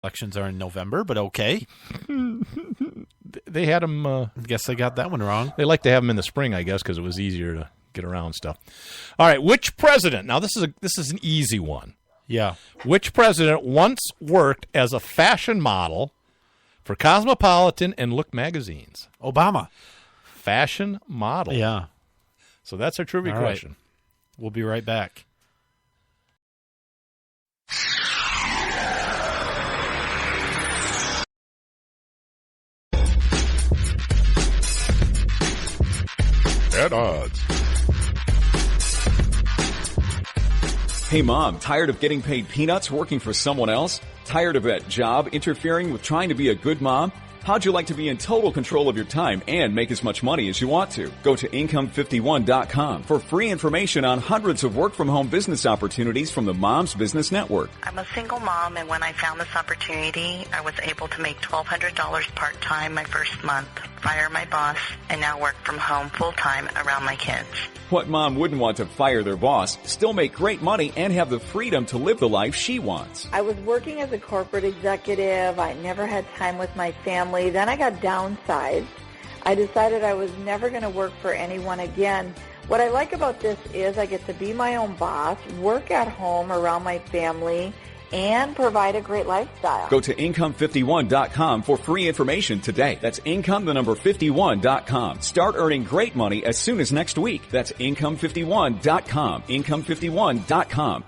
Elections are in November, but okay. They had them. I guess I got that one wrong. They like to have them in the spring, I guess, because it was easier to get around stuff. All right, which president? Now this is an easy one. Yeah. Which president once worked as a fashion model for Cosmopolitan and Look magazines? Obama. Fashion model. Yeah. So that's our trivia question. Right. We'll be right back. At odds. Hey, Mom, tired of getting paid peanuts working for someone else? Tired of that job interfering with trying to be a good mom? How'd you like to be in total control of your time and make as much money as you want to? Go to Income51.com for free information on hundreds of work-from-home business opportunities from the Mom's Business Network. I'm a single mom, and when I found this opportunity, I was able to make $1,200 part-time my first month, fire my boss, and now work from home full-time around my kids. What mom wouldn't want to fire their boss, still make great money, and have the freedom to live the life she wants? I was working as a corporate executive. I never had time with my family. Then I got downsized. I decided I was never going to work for anyone again. What I like about this is I get to be my own boss, work at home around my family, and provide a great lifestyle. Go to Income51.com for free information today. That's Income51.com. Start earning great money as soon as next week. That's Income51.com. Income51.com.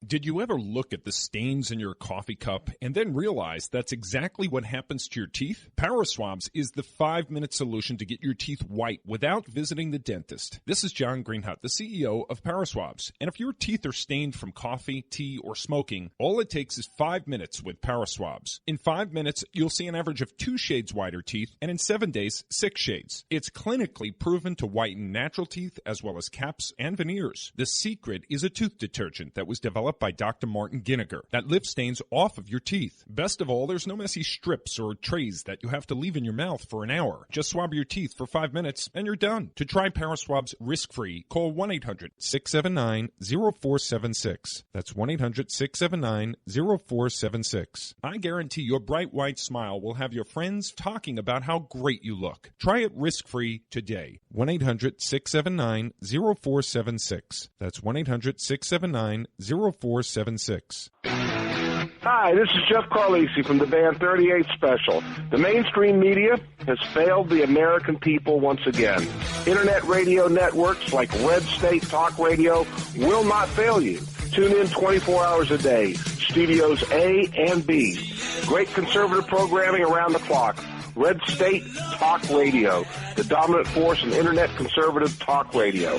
Did you ever look at the stains in your coffee cup and then realize that's exactly what happens to your teeth? Paraswabs is the 5-minute solution to get your teeth white without visiting the dentist. This is John Greenhut, the CEO of Paraswabs. And if your teeth are stained from coffee, tea, or smoking, all it takes is 5 minutes with Paraswabs. In 5 minutes, you'll see an average of 2 shades whiter teeth, and in 7 days, 6 shades. It's clinically proven to whiten natural teeth as well as caps and veneers. The secret is a tooth detergent that was developed by Dr. Martin Ginniger that lifts stains off of your teeth. Best of all, there's no messy strips or trays that you have to leave in your mouth for an hour. Just swab your teeth for 5 minutes and you're done. To try Paraswabs risk-free, call 1-800-679-0476. That's 1-800-679-0476. I guarantee your bright white smile will have your friends talking about how great you look. Try it risk-free today. 1-800-679-0476. That's 1-800-679-0476. Hi, this is Jeff Carlisi from the band 38 Special. The mainstream media has failed the American people once again. Internet radio networks like Red State Talk Radio will not fail you. Tune in 24 hours a day. Studios A and B. Great conservative programming around the clock. Red State Talk Radio, the dominant force in Internet conservative talk radio.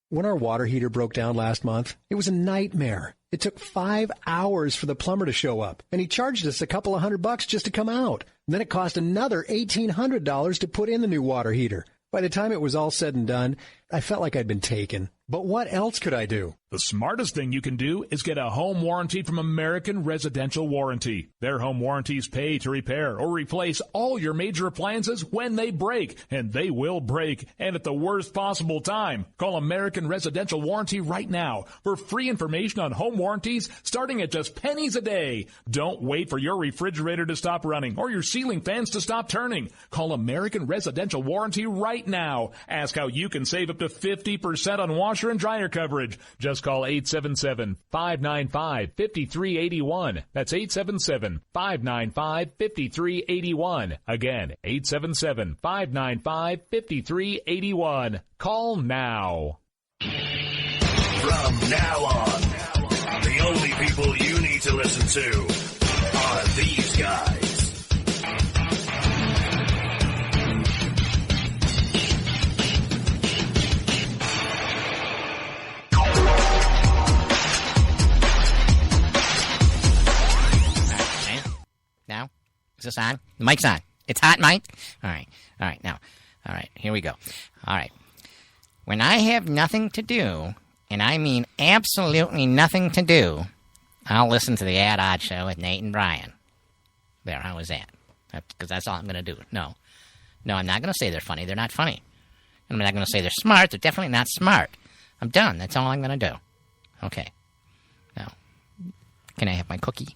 When our water heater broke down last month, it was a nightmare. It took 5 hours for the plumber to show up, and he charged us a couple of $100 just to come out. And then it cost another $1,800 to put in the new water heater. By the time it was all said and done, I felt like I'd been taken. But what else could I do? The smartest thing you can do is get a home warranty from American Residential Warranty. Their home warranties pay to repair or replace all your major appliances when they break, and they will break, and at the worst possible time. Call American Residential Warranty right now for free information on home warranties starting at just pennies a day. Don't wait for your refrigerator to stop running or your ceiling fans to stop turning. Call American Residential Warranty right now. Ask how you can save up to 50% on washer and dryer coverage. Just call 877-595-5381. That's 877-595-5381. Again, 877-595-5381. Call now. From now on, the only people you need to listen to are these guys. Now? Is this on? The mic's on. It's hot, Mike? All right, now. All right, here we go. All right. When I have nothing to do, and I mean absolutely nothing to do, I'll listen to the At Odd Show with Nate and Brian. There, how was that? Because that's all I'm going to do. No, I'm not going to say they're funny. They're not funny. I'm not going to say they're smart. They're definitely not smart. I'm done. That's all I'm going to do. Okay. Now, can I have my cookie?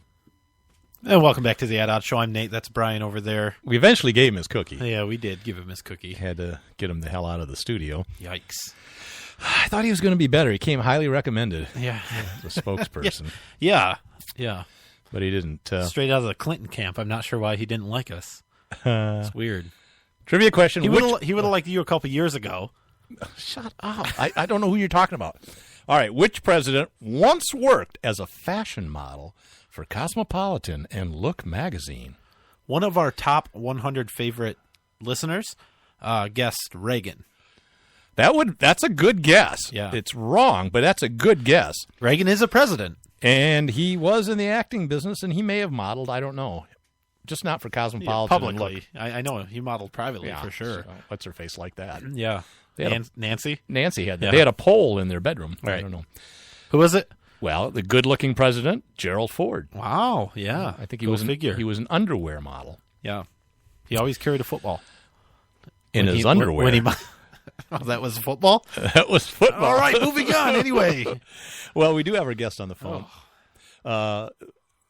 And welcome back to the Ad Out Show. I'm Nate. That's Brian over there. We eventually gave him his cookie. Yeah, we did give him his cookie. Had to get him the hell out of the studio. Yikes. I thought he was going to be better. He came highly recommended. Yeah. As a spokesperson. Yeah. But he didn't. Straight out of the Clinton camp. I'm not sure why he didn't like us. It's weird. Trivia question. He would have liked you a couple years ago. Shut up. I don't know who you're talking about. All right. Which president once worked as a fashion model for Cosmopolitan and Look magazine? One of our top 100 favorite listeners guessed Reagan. That's a good guess. Yeah. It's wrong, but that's a good guess. Reagan is a president. And he was in the acting business, and he may have modeled. I don't know. Just not for Cosmopolitan. Yeah, and publicly. I know. He modeled privately for sure. So what's her face like that? Yeah. Nancy? Nancy had that. Yeah. They had a pole in their bedroom. Right. I don't know. Who was it? Well, the good-looking president, Gerald Ford. Wow. Yeah. I think he was an underwear model. Yeah. He always carried a football. In his underwear. That was football? That was football. All right, moving on anyway. Well, we do have our guest on the phone.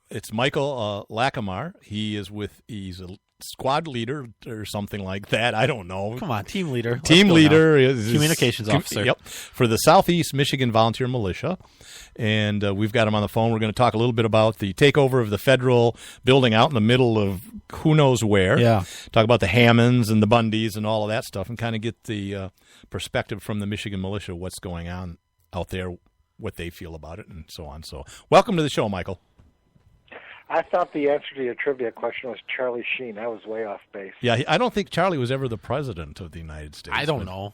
It's Michael Lackamar. He's a squad leader or something like that. I don't know. Come on, team leader. Team leader. Is Communications officer. Yep. For the Southeast Michigan Volunteer Militia. And we've got him on the phone. We're going to talk a little bit about the takeover of the federal building out in the middle of who knows where. Yeah. Talk about the Hammonds and the Bundys and all of that stuff and kind of get the perspective from the Michigan Militia, what's going on out there, what they feel about it, and so on. So welcome to the show, Michael. I thought the answer to your trivia question was Charlie Sheen. I was way off base. Yeah, I don't think Charlie was ever the president of the United States. I don't know.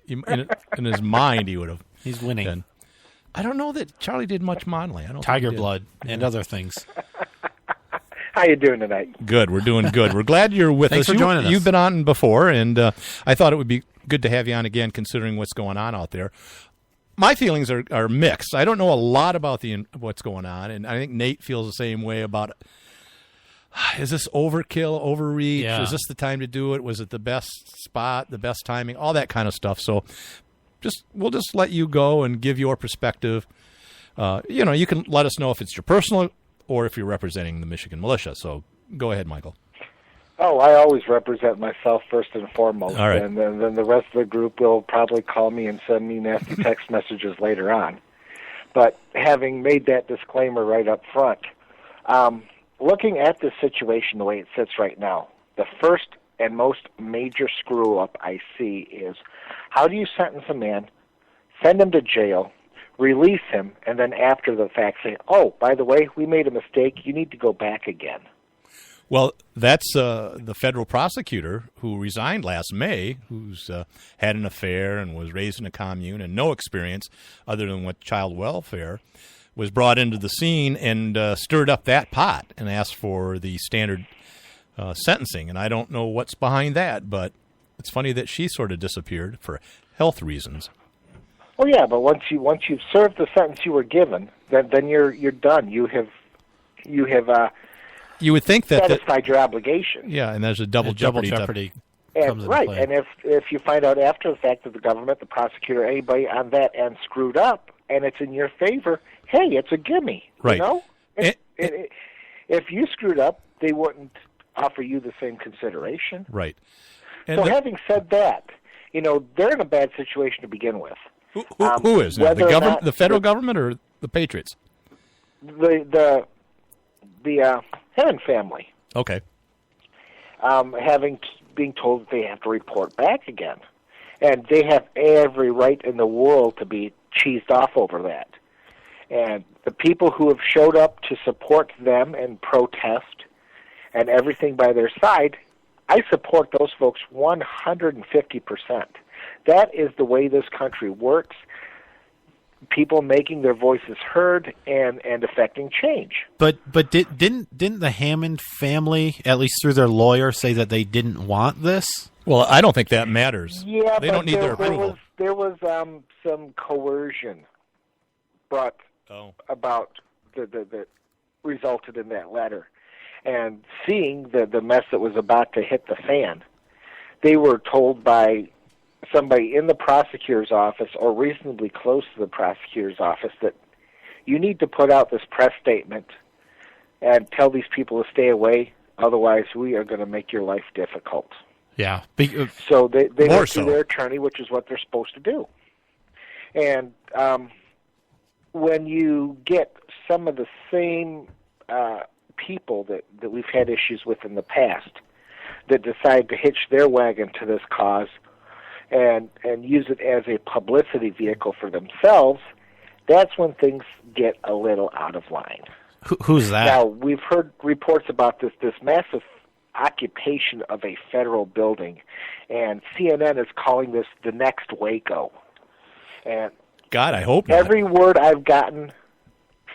In his mind, he would have. He's winning. Been. I don't know that Charlie did much modeling. I don't. Tiger blood and other things. How you doing tonight? Good. We're doing good. We're glad you're with Thanks us. for joining us. You've been on before, and I thought it would be good to have you on again, considering what's going on out there. My feelings are mixed. I don't know a lot about what's going on, and I think Nate feels the same way about it. Is this overkill, overreach? Yeah. Is this the time to do it? Was it the best spot, the best timing, all that kind of stuff? So we'll just let you go and give your perspective. You can let us know if it's your personal or if you're representing the Michigan Militia. So go ahead, Michael. Oh, I always represent myself first and foremost, all right. And then the rest of the group will probably call me and send me nasty text messages later on. But having made that disclaimer right up front, looking at this situation the way it sits right now, the first and most major screw-up I see is how do you sentence a man, send him to jail, release him, and then after the fact say, oh, by the way, we made a mistake, you need to go back again. Well, that's the federal prosecutor who resigned last May, who's had an affair and was raised in a commune and no experience other than what child welfare, was brought into the scene and stirred up that pot and asked for the standard sentencing. And I don't know what's behind that, but it's funny that she sort of disappeared for health reasons. Well, yeah, but once you've served the sentence you were given, then you're done. You have you would think that satisfied your obligation. Yeah, and there's a double jeopardy. And, right, and if you find out after the fact that the government, the prosecutor, anybody on that end screwed up, and it's in your favor, hey, it's a gimme. Right. You know? If you screwed up, they wouldn't offer you the same consideration. Right. And so having said that, they're in a bad situation to begin with. Who is now? The government, the federal government, or the Patriots? The Hammond family. Okay. Being told that they have to report back again. And they have every right in the world to be cheesed off over that. And the people who have showed up to support them and protest and everything by their side, I support those folks 150%. That is the way this country works. People making their voices heard and affecting change. But didn't the Hammond family, at least through their lawyer, say that they didn't want this? Well, I don't think that matters. Yeah, they don't need their approval. There was some coercion brought about that resulted in that letter, and seeing the mess that was about to hit the fan, they were told by somebody in the prosecutor's office or reasonably close to the prosecutor's office that, you need to put out this press statement and tell these people to stay away. Otherwise, we are going to make your life difficult. Yeah. So they went to their attorney, which is what they're supposed to do. And when you get some of the same people that we've had issues with in the past that decide to hitch their wagon to this cause and use it as a publicity vehicle for themselves, that's when things get a little out of line. Who's that? Now, we've heard reports about this massive occupation of a federal building, and CNN is calling this the next Waco. And God, I hope not. Every word I've gotten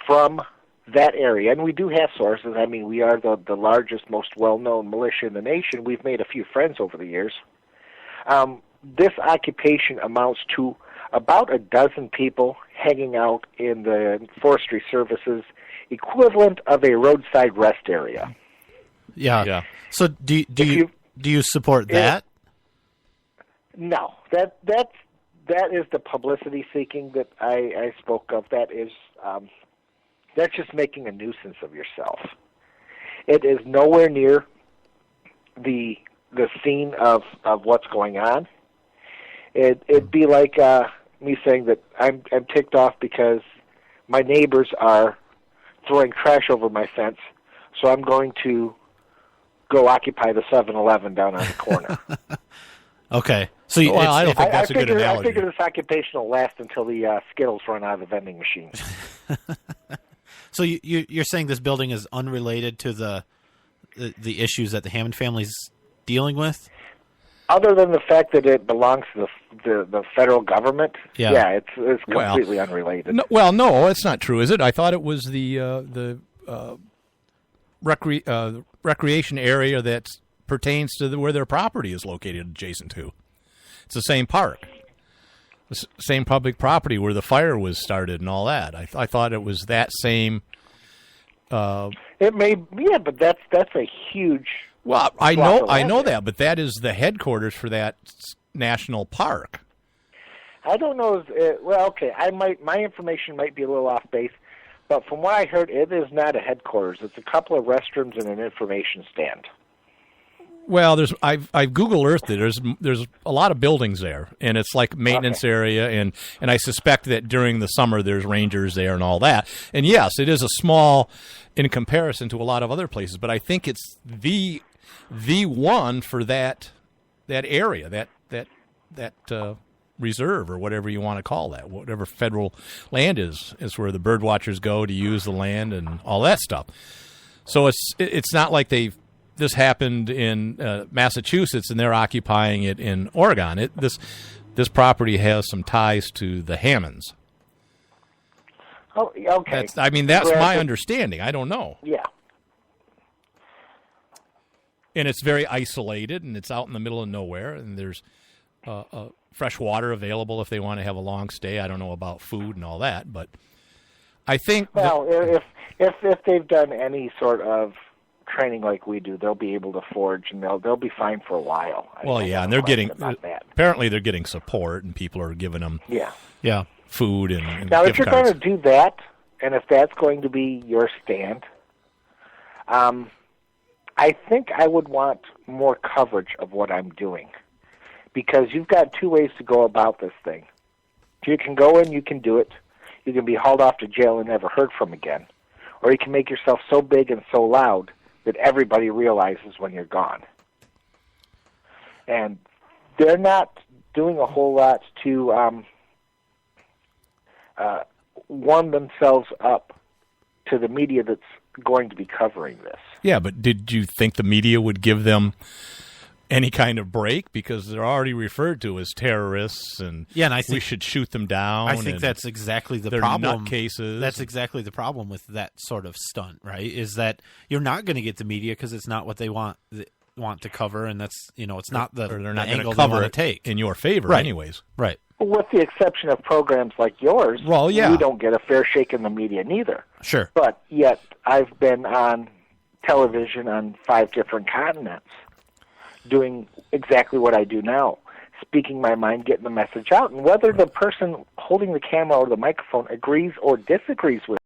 from that area, and we do have sources. I mean, we are the largest, most well-known militia in the nation. We've made a few friends over the years. This occupation amounts to about a dozen people hanging out in the Forestry Service's equivalent of a roadside rest area. Yeah. So do you support that? No, that is the publicity seeking that I spoke of. That is that's just making a nuisance of yourself. It is nowhere near the scene of what's going on. It'd be like me saying that I'm ticked off because my neighbors are throwing trash over my fence, so I'm going to go occupy the 7-Eleven down on the corner. Okay. So I don't think that's a good analogy. I figure this occupation will last until the Skittles run out of the vending machines. So you're saying this building is unrelated to the issues that the Hammond family's dealing with? Other than the fact that it belongs to the federal government, yeah, it's completely unrelated. No, it's not true, is it? I thought it was the recreation area that pertains to where their property is located adjacent to. It's the same park, the same public property where the fire was started and all that. I thought it was that same. It may, but that's a huge. Well, I know that, but that is the headquarters for that national park. I don't know. Okay, my information might be a little off base, but from what I heard, it is not a headquarters. It's a couple of restrooms and an information stand. Well, I've Google Earthed it. There's a lot of buildings there, and it's like maintenance area, and I suspect that during the summer there's rangers there and all that. And yes, it is a small in comparison to a lot of other places, but I think it's the one for that area, that reserve or whatever you want to call that, whatever federal land is where the bird watchers go to use the land and all that stuff. So it's not like this happened in Massachusetts and they're occupying it in Oregon. This property has some ties to the Hammonds. Oh, okay. That's my understanding. I don't know. Yeah. And it's very isolated, and it's out in the middle of nowhere, and there's fresh water available if they want to have a long stay. I don't know about food and all that, but I think... Well, if they've done any sort of training like we do, they'll be able to forage, and they'll be fine for a while. And they're getting... Apparently they're getting support, and people are giving them food and now, gift if you're cards. going to do that, and if that's going to be your stand... I think I would want more coverage of what I'm doing, because you've got two ways to go about this thing. You can go in, you can do it, you can be hauled off to jail and never heard from again, or you can make yourself so big and so loud that everybody realizes when you're gone. And they're not doing a whole lot to warm themselves up to the media that's going to be covering this. Yeah, but did you think the media would give them any kind of break, because they're already referred to as terrorists, and I think we should shoot them down? I think that's exactly the they're problem. Nutcases. That's exactly the problem with that sort of stunt, right? Is that you're not going to get the media because it's not what they want to cover, and that's it's not the or they're not going to cover it take in your favor, right. anyways. Right. With the exception of programs like yours, well, yeah. we don't get a fair shake in the media neither. Sure. But yet, I've been on television on 5 different continents doing exactly what I do now, speaking my mind, getting the message out. And whether the person holding the camera or the microphone agrees or disagrees with